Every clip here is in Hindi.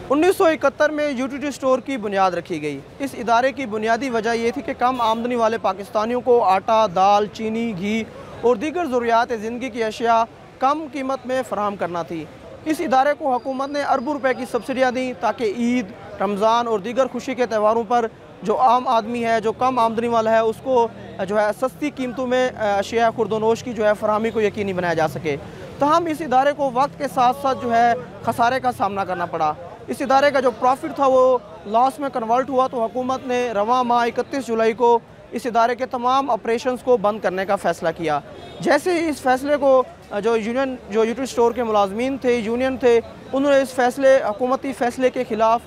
1971 में यूटिलिटी स्टोर की बुनियाद रखी गई। इस इदारे की बुनियादी वजह यह थी कि कम आमदनी वाले पाकिस्तानियों को आटा, दाल, चीनी, घी और दीगर ज़रूरियात ज़िंदगी की अशिया कम कीमत में फ़राहम करना थी। इस इदारे को हुकूमत ने अरबों रुपए की सब्सिडियाँ दी ताकि ईद, रमज़ान और दीगर खुशी के त्यौहारों पर जो आम आदमी है, जो कम आमदनी वाला है, उसको जो है सस्ती कीमतों में अशिया खुर्दोनोश की जो है फरहमी को यकीनी बनाया जा सके। तहम इस इदारे को वक्त के साथ साथ जो है खसारे का सामना करना पड़ा। इस इदारे का जो प्रॉफिट था वो लॉस में कन्वर्ट हुआ, तो हुकूमत ने रवां माह 31 जुलाई को इस इदारे के तमाम ऑपरेशंस को बंद करने का फ़ैसला किया। जैसे ही इस फैसले को जो यूटिलिटी स्टोर के मुलाजमीन थे, यूनियन थे, उन्होंने इस हुकूमती फ़ैसले के ख़िलाफ़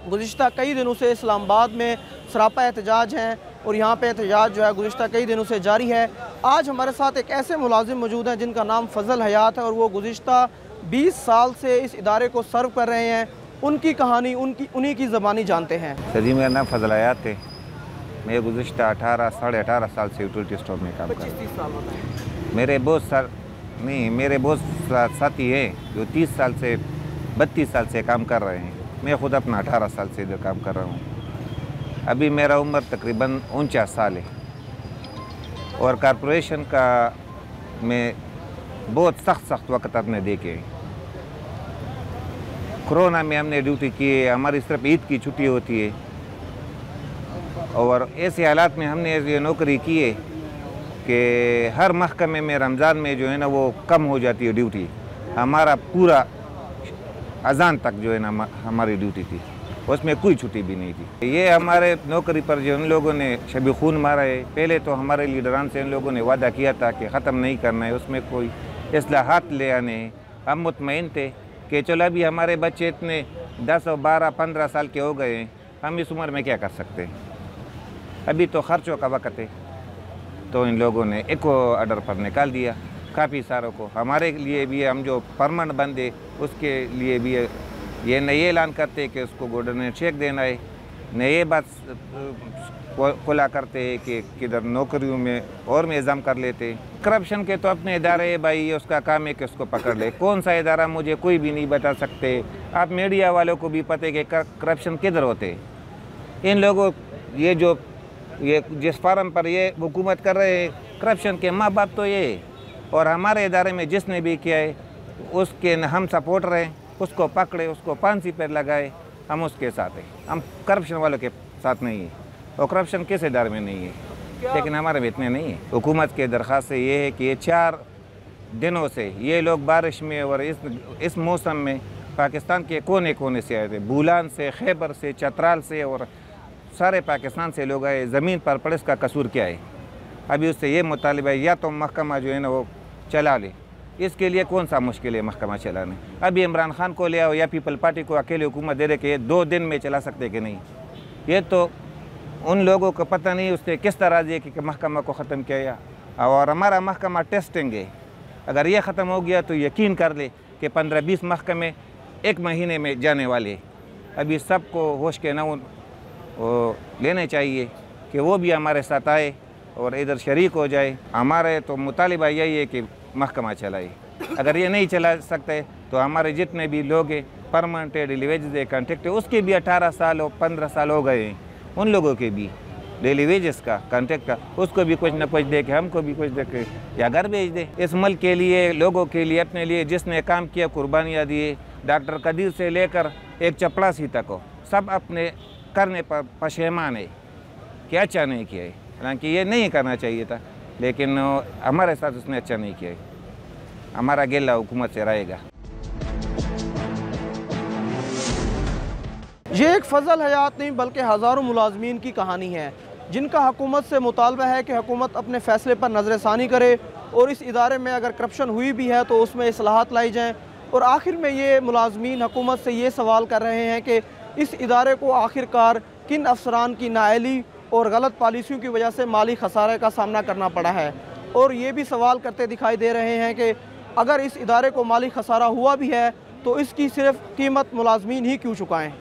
गुज़िश्ता कई दिनों से इस्लामाबाद में सरापा एहतजाज हैं और यहाँ पे एहतजाज जो है गुज़िश्ता कई दिनों से जारी है। आज हमारे साथ एक ऐसे मुलाजिम मौजूद हैं जिनका नाम फजल हयात है और वो गुज़िश्ता 20 साल से इस इदारे को सर्व कर रहे हैं। उनकी कहानी उन्हीं की ज़बानी जानते हैं। सर जी, मेरा नाम फजल हयात है। मैं गुज़िश्ता साढ़े 18 साल से यूटिलिटी स्टोर में काम कर रहा हूँ। मेरे बहुत साथी हैं जो 30 साल से 32 साल से काम कर रहे हैं। मैं ख़ुद अपना 18 साल से इधर काम कर रहा हूँ। अभी मेरा उम्र तकरीबन 49 साल है और कॉरपोरेशन का मैं बहुत सख्त वक्त अपने देखे। कोरोना में हमने ड्यूटी की है, हमारी सिर्फ ईद की छुट्टी होती है और ऐसे हालात में हमने ये नौकरी की है कि हर महकमे में रमज़ान में जो है ना वो कम हो जाती है ड्यूटी। हमारा पूरा अजान तक जो है ना हमारी ड्यूटी थी, उसमें कोई छुट्टी भी नहीं थी। ये हमारे नौकरी पर जो इन लोगों ने शबी खून मारा है। पहले तो हमारे लीडरान से इन लोगों ने वादा किया था कि ख़त्म नहीं करना है, उसमें कोई इस्लाहात ले आने हैं। हम मुतमईन थे कि चलो अभी हमारे बच्चे इतने 10 और 12, 15 साल के हो गए हैं, हम इस उम्र में क्या कर सकते हैं, अभी तो ख़र्चों का वक़्त है। तो इन लोगों ने एक ऑर्डर पर निकाल दिया काफ़ी सारों को। हमारे लिए भी हम जो परमानेंट बंदे उसके लिए भी ये नए ऐलान करते हैं कि उसको गोल्डन चेक देना है, नए बात खुला करते हैं कि किधर नौकरियों में और में इज़ाम कर लेते। करप्शन के तो अपने इदारे भाई, ये उसका काम है कि उसको पकड़ ले। कौन सा इदारा मुझे कोई भी नहीं बता सकते। आप मीडिया वालों को भी पता है कि करप्शन किधर होते। इन लोगों ये जिस फार्म पर ये हुकूमत कर रहे हैं, करप्शन के माँ बाप तो ये, और हमारे इदारे में जिसने भी किया है उसके हम सपोर्ट रहे, उसको पकड़े, उसको फांसी पर लगाए, हम उसके साथ हैं। हम करप्शन वालों के साथ नहीं है और करप्शन किस इदारे में नहीं है, लेकिन हमारे में इतने नहीं है। हुकूमत के दरख्वास्त ये है कि ये 4 दिनों से ये लोग बारिश में और इस मौसम में पाकिस्तान के कोने कोने से आए थे, बूलान से, खैबर से, चतराल से और सारे पाकिस्तान से लोग आए। ज़मीन पर पुलिस का कसूर क्या है? अभी उससे ये मुतालिबा है या तो महकमा जो है ना वो चला ले। इसके लिए कौन सा मुश्किल है महकमा चलाने? अभी इमरान खान को ले आओ या पीपल पार्टी को अकेले हुकूमत दे रहे कि ये 2 दिन में चला सकते कि नहीं। ये तो उन लोगों को पता नहीं उसने किस तरह दिए कि महकमा को ख़त्म किया। और हमारा महकमा टेस्टिंग है, अगर ये ख़त्म हो गया तो यकीन कर ले कि 15-20 महकमे 1 महीने में जाने वाले। अभी सबको होश के नाउन लेने चाहिए कि वो भी हमारे साथ आए और इधर शरीक हो जाए। हमारे तो मुतालिबा यही है कि महकमा चलाए। अगर ये नहीं चला सकते तो हमारे जितने भी लोग हैं परमानेंट डेली वेजेस है, कॉन्ट्रैक्ट है, उसके भी 18 साल और 15 साल हो गए हैं, उन लोगों के भी डेली वेजेस का कॉन्ट्रैक्ट का उसको भी कुछ न कुछ दे के हमको भी कुछ दे के या घर भेज दे। इस मुल्क के लिए, लोगों के लिए, अपने लिए जिसने काम किया, कुर्बानियाँ दिए, डॉक्टर कदीर से लेकर एक चपड़ासी तक हो, सब अपने करने पर पशेमान है कि अच्छा नहीं किया है। हालांकि ये नहीं करना चाहिए था, लेकिन हमारे साथ उसने अच्छा नहीं किया है। हमारा गिला हुकूमत से रहेगा। ये एक फजल हयात नहीं बल्कि हज़ारों मुलाजमीन की कहानी है जिनका हुकूमत से मुतालबा है कि हुकूमत अपने फ़ैसले पर नज़रसानी करे और इस इदारे में अगर करप्शन हुई भी है तो उसमें इस्लाहात लाई जाएँ। और आखिर में ये मुलाजमीन हुकूमत से ये सवाल कर रहे हैं कि इस इदारे को आखिरकार किन अफसरान की नाअहली और गलत पॉलिसियों की वजह से माली खसारे का सामना करना पड़ा है। और ये भी सवाल करते दिखाई दे रहे हैं कि अगर इस इदारे को माली खसारा हुआ भी है तो इसकी सिर्फ कीमत मुलाजमीन ही क्यों चुकाएँ।